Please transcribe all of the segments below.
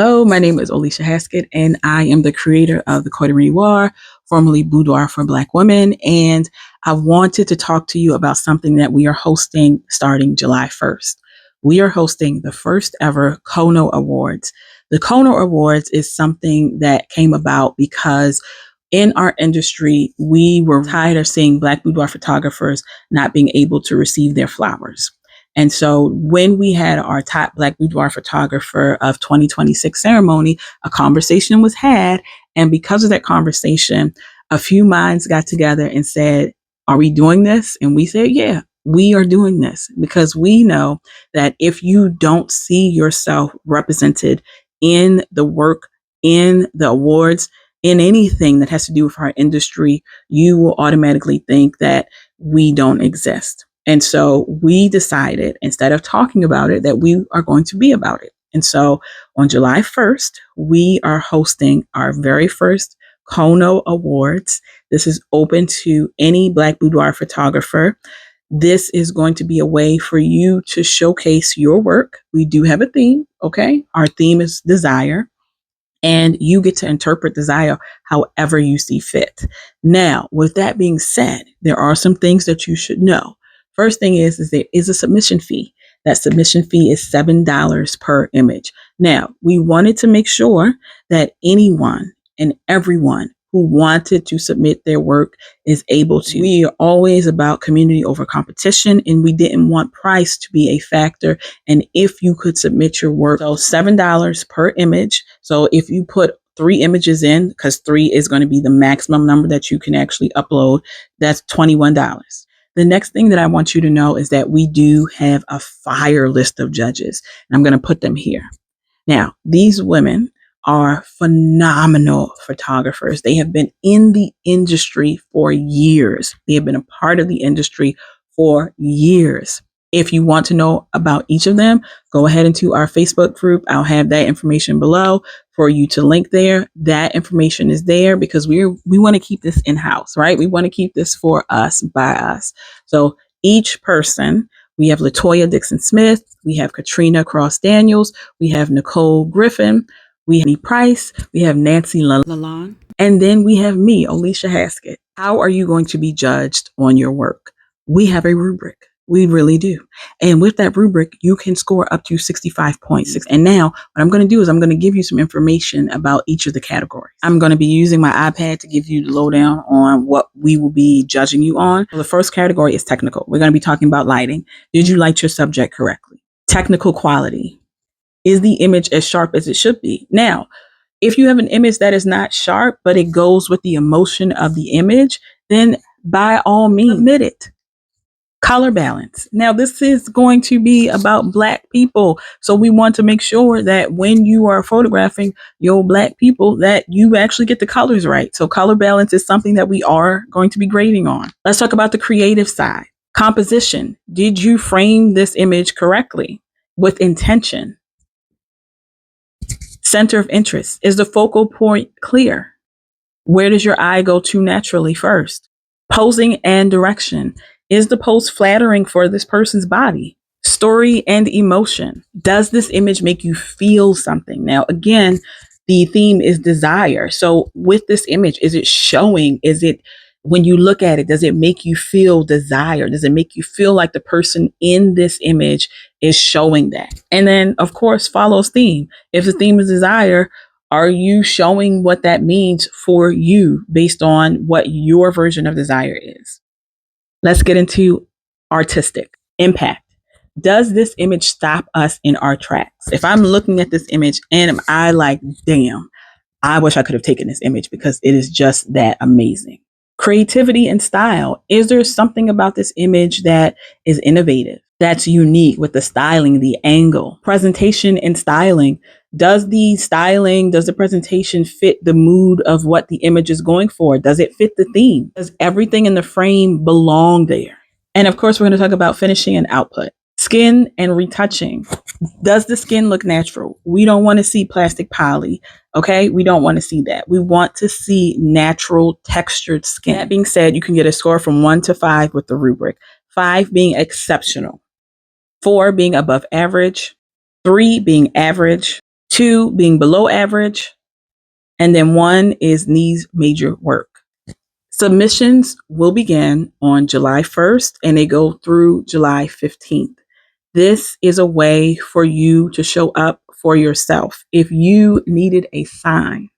Hello, my name is Alicia Haskett, and I am the creator of the Cono, formerly Boudoir for Black Women. And I wanted to talk to you about something that we are hosting starting July 1st. We are hosting the first ever Cono Awards. The Cono Awards is something that came about because in our industry, we were tired of seeing Black boudoir photographers not being able to receive their flowers. And so when we had our top Black boudoir photographer of 2026 ceremony, a conversation was had. And because of that conversation, a few minds got together and said, are we doing this? And we said, yeah, we are doing this because we know that if you don't see yourself represented in the work, in the awards, in anything that has to do with our industry, you will automatically think that we don't exist. And so we decided, instead of talking about it, that we are going to be about it. And so on July 1st, we are hosting our very first Cono Awards. This is open to any Black boudoir photographer. This is going to be a way for you to showcase your work. We do have a theme, okay? Our theme is desire. And you get to interpret desire however you see fit. Now, with that being said, there are some things that you should know. First thing is there is a submission fee. That submission fee is $7 per image. Now, we wanted to make sure that anyone and everyone who wanted to submit their work is able to. We are always about community over competition, and we didn't want price to be a factor. And if you could submit your work, so $7 per image. So if you put 3 images in, because 3 is going to be the maximum number that you can actually upload, that's $21. The next thing that I want you to know is that we do have a fire list of judges, and I'm going to put them here. Now, these women are phenomenal photographers. They have been in the industry for years. They have been a part of the industry for years. If you want to know about each of them, go ahead into our Facebook group. I'll have that information below for you to link there. That information is there because we want to keep this in-house, right? We want to keep this for us, by us. So each person, we have Latoya Dixon Smith, we have Katrina Cross Daniels, we have Nicole Griffin, we have me Price, we have Nancy Lalonde, and then we have me, Alicia Haskett. How are you going to be judged on your work? We have a rubric. We really do. And with that rubric, you can score up to 65 points. And now what I'm going to do is I'm going to give you some information about each of the categories. I'm going to be using my iPad to give you the lowdown on what we will be judging you on. So the first category is technical. We're going to be talking about lighting. Did you light your subject correctly? Technical quality. Is the image as sharp as it should be? Now, if you have an image that is not sharp, but it goes with the emotion of the image, then by all means, submit it. Color balance. Now, this is going to be about Black people. So we want to make sure that when you are photographing your Black people, that you actually get the colors right. So color balance is something that we are going to be grading on. Let's talk about the creative side. Composition. Did you frame this image correctly with intention? Center of interest. Is the focal point clear? Where does your eye go to naturally first? Posing and direction. Is the pose flattering for this person's body? Story and emotion. Does this image make you feel something? Now, again, the theme is desire. So with this image, is it showing? Is it, when you look at it, does it make you feel desire? Does it make you feel like the person in this image is showing that? And then, of course, follows theme. If the theme is desire, are you showing what that means for you based on what your version of desire is? Let's get into artistic impact. Does this image stop us in our tracks? If I'm looking at this image and I like, damn, I wish I could have taken this image because it is just that amazing. Creativity and style. Is there something about this image that is innovative, that's unique with the styling, the angle? Presentation and styling. Does the presentation fit the mood of what the image is going for? Does it fit the theme? Does everything in the frame belong there? And of course, we're going to talk about finishing and output. Skin and retouching. Does the skin look natural? We don't want to see plastic poly. Okay, we don't want to see that. We want to see natural textured skin. That being said, you can get a score from 1 to 5 with the rubric. 5 being exceptional, 4 being above average, 3 being average, 2 being below average, and then 1 is needs major work. Submissions will begin on July 1st and they go through July 15th. This is a way for you to show up for yourself. If you needed a sign,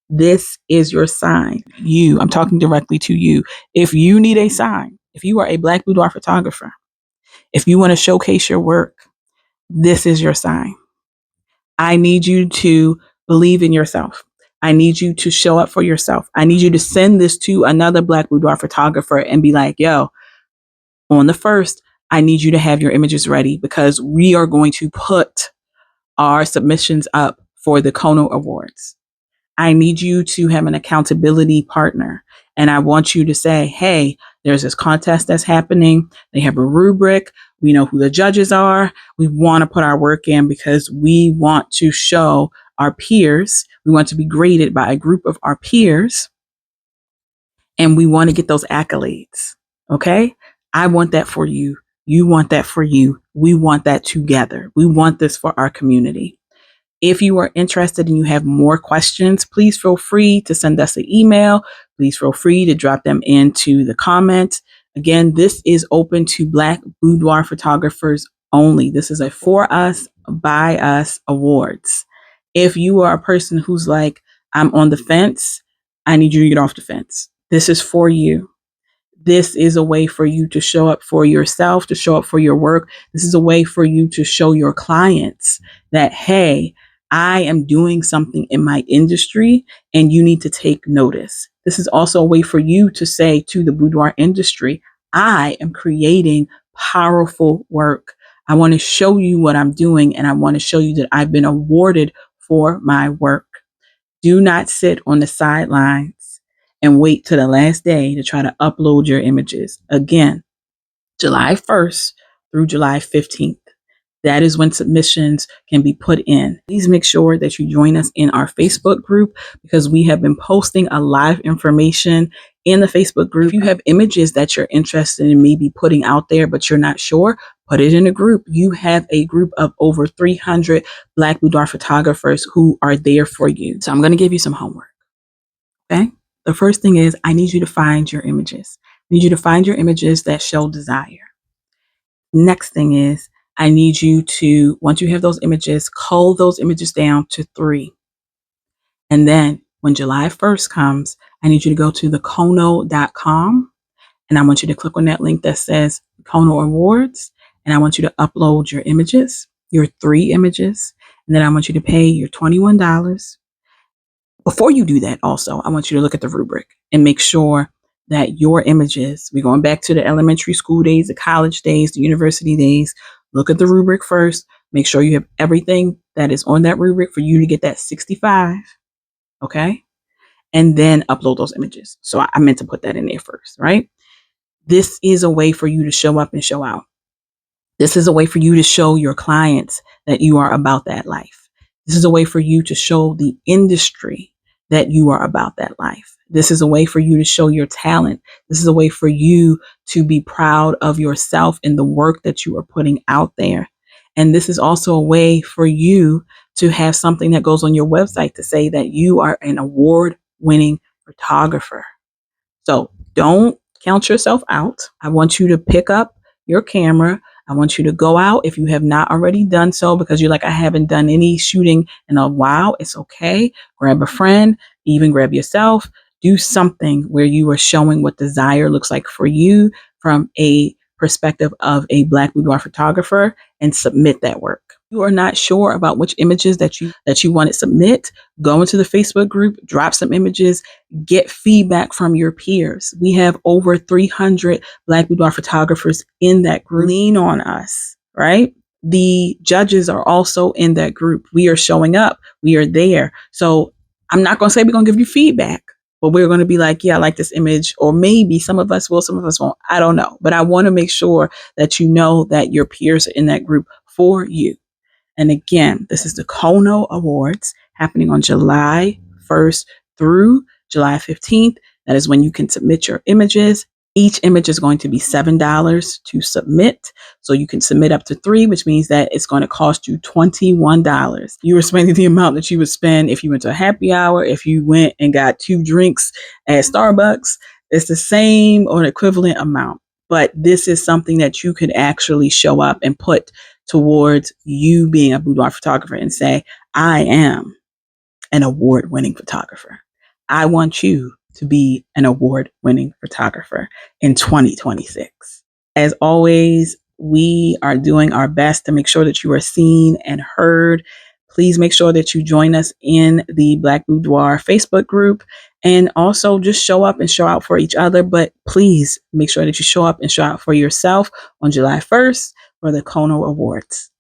this is your sign. I'm talking directly to you. If you need a sign, if you are a Black boudoir photographer, if you want to showcase your work, this is your sign. I need you to believe in yourself. I need you to show up for yourself. I need you to send this to another Black boudoir photographer and be like, yo, on the 1st, I need you to have your images ready because we are going to put our submissions up for the Cono Awards. I need you to have an accountability partner. And I want you to say, hey, there's this contest that's happening. They have a rubric. We know who the judges are. We want to put our work in because we want to show our peers. We want to be graded by a group of our peers. And we want to get those accolades. Okay? I want that for you. You want that for you. We want that together. We want this for our community. If you are interested and you have more questions, please feel free to send us an email. Please feel free to drop them into the comments. Again, this is open to Black boudoir photographers only. This is a for us, by us awards. If you are a person who's like, I'm on the fence, I need you to get off the fence. This is for you. This is a way for you to show up for yourself, to show up for your work. This is a way for you to show your clients that, hey, I am doing something in my industry and you need to take notice. This is also a way for you to say to the boudoir industry, I am creating powerful work. I want to show you what I'm doing and I want to show you that I've been awarded for my work. Do not sit on the sidelines and wait to the last day to try to upload your images. Again, July 1st through July 15th. That is when submissions can be put in. Please make sure that you join us in our Facebook group because we have been posting a lot of information in the Facebook group. If you have images that you're interested in maybe putting out there, but you're not sure, put it in a group. You have a group of over 300 Black boudoir photographers who are there for you. So I'm going to give you some homework. Okay. The first thing is I need you to find your images. I need you to find your images that show desire. Next thing is I need you to, once you have those images, cull those images down to 3. And then when July 1st comes, I need you to go to thecono.com and I want you to click on that link that says Cono Awards. And I want you to upload your images, your 3 images. And then I want you to pay your $21. Before you do that, also, I want you to look at the rubric and make sure that your images, we're going back to the elementary school days, the college days, the university days. Look at the rubric first. Make sure you have everything that is on that rubric for you to get that 65. Okay. And then upload those images. So I meant to put that in there first, right? This is a way for you to show up and show out. This is a way for you to show your clients that you are about that life. This is a way for you to show the industry that you are about that life. This is a way for you to show your talent. This is a way for you to be proud of yourself and the work that you are putting out there. And this is also a way for you to have something that goes on your website to say that you are an award-winning photographer. So don't count yourself out. I want you to pick up your camera. I want you to go out if you have not already done so because you're like, I haven't done any shooting in a while. It's okay. Grab a friend, even grab yourself. Do something where you are showing what desire looks like for you from a perspective of a Black boudoir photographer and submit that work. You are not sure about which images that you want to submit, go into the Facebook group, drop some images, get feedback from your peers. We have over 300 Black boudoir photographers in that group. Lean on us, right? The judges are also in that group. We are showing up. We are there. So I'm not going to say we're going to give you feedback, but we're going to be like, yeah, I like this image. Or maybe some of us will, some of us won't. I don't know. But I want to make sure that you know that your peers are in that group for you. And again, this is the Cono Awards happening on July 1st through July 15th. That is when you can submit your images. Each image is going to be $7 to submit. So you can submit up to 3, which means that it's going to cost you $21. You are spending the amount that you would spend if you went to a happy hour, if you went and got 2 drinks at Starbucks. It's the same or an equivalent amount. But this is something that you could actually show up and put towards you being a boudoir photographer and say, I am an award-winning photographer. I want you to be an award-winning photographer in 2026. As always, we are doing our best to make sure that you are seen and heard. Please make sure that you join us in the Black Boudoir Facebook group, and also just show up and show out for each other. But please make sure that you show up and show out for yourself on July 1st for the Cono Awards.